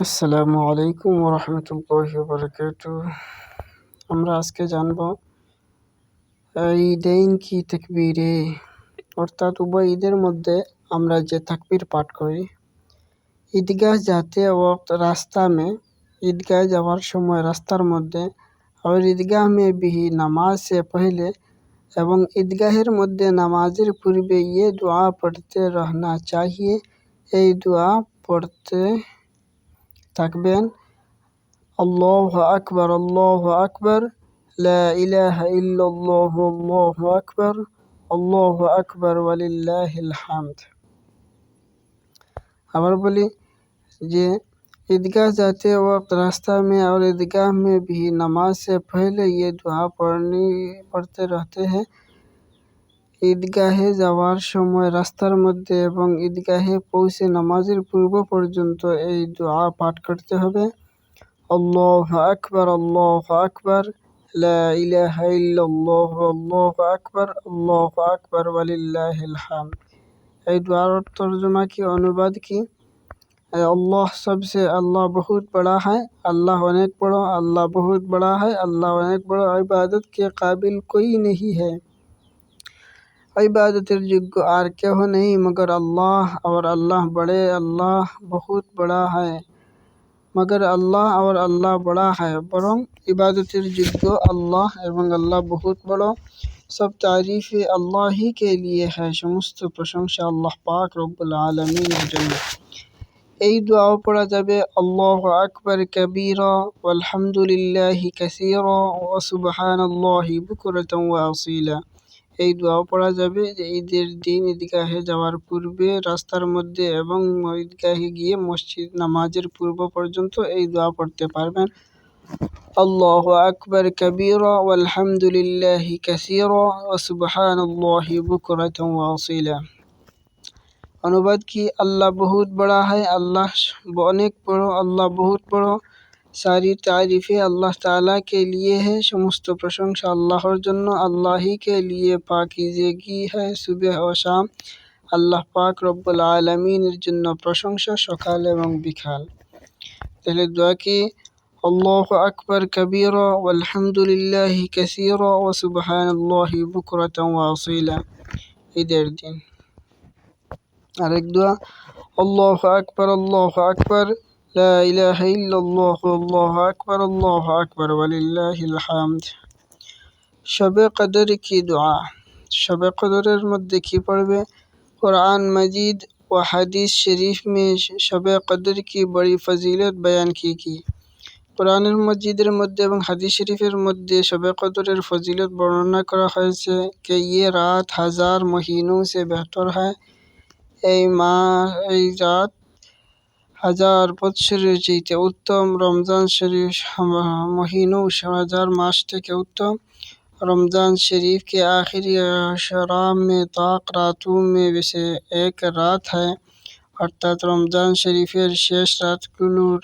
আসসালামু আলাইকুম ওরহমতুল্লাহি ওয়াবারাকাতুহ। আমরা আজকে জানব ঈদাইন কি তাকবীরে, অর্থাৎ উভয় ঈদের মধ্যে আমরা যে তাকবীর পাঠ করি। ঈদগাহ जाते वक्त रास्ता में, ঈদগাহ যাওয়ার সময় রাস্তার মধ্যে, और ঈদগাহ में भी नमाज से पहले এবং ঈদগাহের মধ্যে নামাজের পূর্বে ये दुआ पढ़ते रहना चाहिए। এই দোয়া পড়তে থাকবেন। আল্লাহু আকবার, আল্লাহু আকবার, লা ইলাহা ইল্লাল্লাহ, আল্লাহু আকবার, আল্লাহু আকবার ওয়ালিল্লাহিল হামদ। আবার বলি যে ईदगाह जाते वक्त रास्ता में और ईदगाह में भी नमाज से पहले ये दुआ पढ़ते रहते हैं। ঈদগাহে যাওয়ার সময় রাস্তার মধ্যে এবং ঈদগাহে পৌঁছে নামাজের পূর্ব পর্যন্ত এই দোয়া পাঠ করতে হবে। আল্লাহু আকবার, আল্লাহু আকবার, লা ইলাহা ইল্লাল্লাহ, আল্লাহু আকবার, আল্লাহু আকবার ওয়ালিল্লাহিল হামদ। এই दुआর তরজমা কি, অনুবাদ কি? अल्लाह बहुत बड़ा है, अल्लाह अनेक बड़ा, अल्लाह बहुत बड़ा है, अल्लाह अनेक बड़ा, इबादत के काबिल कोई नहीं है, इबादतेर योग्य আর কেহ নেই मगर अल्लाह, और अल्लाह बड़े, अल्लाह बहुत बड़ा है, मगर अल्लाह और अल्लाह बड़ा है, बरং इबादतेर योग्य अल्लाह एवं अल्लाह बहुत बड़ा। सब तारीफ़ें अल्लाह ही के लिए है, समस्त प्रशंसा अल्लाह पाक रब्बुल आलमीনের জন্য। এই দোয়াও পড়া যাবে আল্লাহু আকবার কাবীরা ওয়ালহামদুলিল্লাহি কাসীরা ওয়া সুবহানাল্লাহি বুকরাতান ওয়া আসীলা। এই দোয়াও পড়া যাবে যে ঈদের দিন ঈদগাহে যাওয়ার পূর্বে রাস্তার মধ্যে এবং ঈদগাহে গিয়ে মসজিদ নামাজের পূর্ব পর্যন্ত এই দোয়া পড়তে পারবেন। আল্লাহু আকবার কাবীরা ওয়ালহামদুলিল্লাহি কাসীরা ওয়া সুবহানাল্লাহি বুকরাতান ওয়া আসীলা। অনুবাদ কি? আল্লাহ বহুত বড়া है, अल्लाह अनेक बड़ो, अल्लाह बहुत बड़ो। सारी तारीफ़ें अल्लाह ताला के लिए है, समस्त प्रशंसा अल्लाहर जन्नो, अल्लाह ही के लिए पाकीज़गी है सुबह और शाम। अल्लाह पाक रब्बुल आलमीনের জন্য প্রশংসা সকাল এবং বিকাল। তাহলে দোয়া কি? আল্লাহু আকবার কাবীরা ওয়ালহামদুলিল্লাহি কাসীরা ওয়া সুবহানাল্লাহি বুকরাতান ওয়া আসীলা ঈদের দিন। আরেক দোয়া আল্লাহু আকবার, আল্লাহু আকবার, লা ইলাহা ইল্লাল্লাহ, আল্লাহু আকবার, আল্লাহু আকবার ওয়ালিল্লাহিল হামদ। শবে কদর কি দোয়া। শবে কদরের মধ্যে কি পড়বে? कुरान मजीद व हदीस शरीफ में शबे कदर की बड़ी फजीलत बयान की। कुरान मजीदर मध्य এবং হাদিস শরীফের মধ্যে শবে কদরের ফজিলত বর্ণনা করা হয়েছে कि ये रात 1000 महीनों से बेहतर है। এই রাত 1000 বৎসরের চাইতে উত্তম। रमज़ान शरीफ महीनों 1000 मास থেকে উত্তম। रमज़ान शरीफ के आखिरी अशरा में ताक रातों में से एक रात है, अर्थात रमज़ान शरीफेर शेष रातগুলোর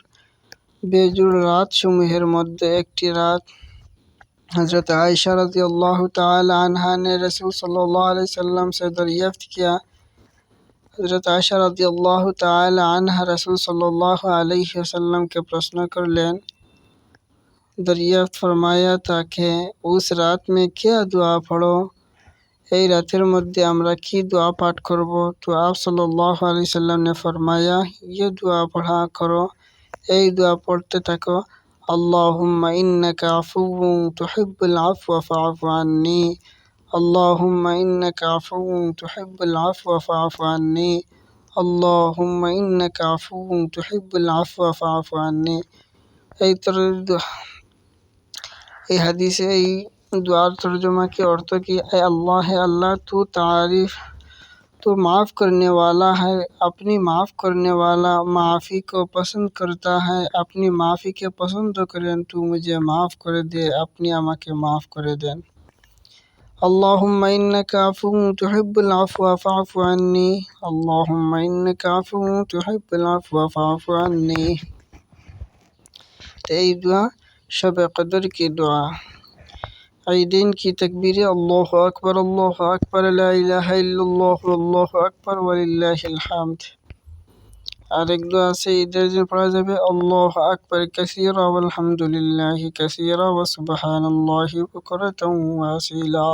বেজোড় রাতসমূহের মধ্যে একটি রাত। हज़रत आयशा रज़ियल्लाहु ताला अन्हा ने रसूल सल्लल्लाहु अलैहि वसल्लम से दरियाफ्त किया। हज़रत आयशा रज़ियल्लाहु ताला अन्हा रसूल सल्लल्लाहु अलैहि वसल्लम के प्रश्न करलेन, दरियाफ्त फरमाया था कि उस रात में क्या दुआ पढ़ो, এই রাতের মধ্যে আমরা কি দোয়া পাঠ করব? তো आप सल्लल्लाहु अलैहि वसल्लम ने फरमाया, ये दुआ पढ़ा करो, এই দোয়া পড়তে থাকো। अल्लाहुम्मा इन्नका अफ़ुव्वुन तुहिब्बुल अफ़्व फ़अफ़ु अन्नी, अल्लाहुम्मा इन्नका अफ़ुव्वुन तुहिब्बुल अफ़्व फ़अफ़ु अन्नी, अल्लाहुम्मा इन्नका अफ़ुव्वुन तुहिब्बुल अफ़्व फ़अफ़ु अन्नी। এই হাদিসে এই दुआर तर्जुमा के औरतों की, ऐ अल्लाह है, अल्लाह तू तारीफ़, तो माफ़ करने वाला है, अपनी माफ़ करने वाला, माफ़ी को पसंद करता है, अपनी माफ़ी के पसंद करें, तू मुझे माफ़ कर दे, अपनी अम्मा के माफ़ कर दे। अल्लाहुम्मा इन्नका अफ़ुव्वुन तुहिब्बुल अफ़्व फ़अफ़ु अन्नी, अल्लाहुम्मा इन्नका अफ़ुव्वुन तुहिब्बुल अफ़्व फ़अफ़ु अन्नी। এই दुआ शब कदर की दुआ। ईदैन की तकबीरें अल्लाहु अकबर, अल्लाहु अकबर, ला इलाहा इल्लल्लाह, अल्लाहु अकबर वलिल्लाहिल हम्द। আর এক দোয়া আছে ঈদের দিন পড়া যাবে আল্লাহু আকবার কাসীরা ওয়ালহামদুলিল্লাহি কাসীরা ওয়া সুবহানাল্লাহি বুকরাতাও ওয়া আসীলা।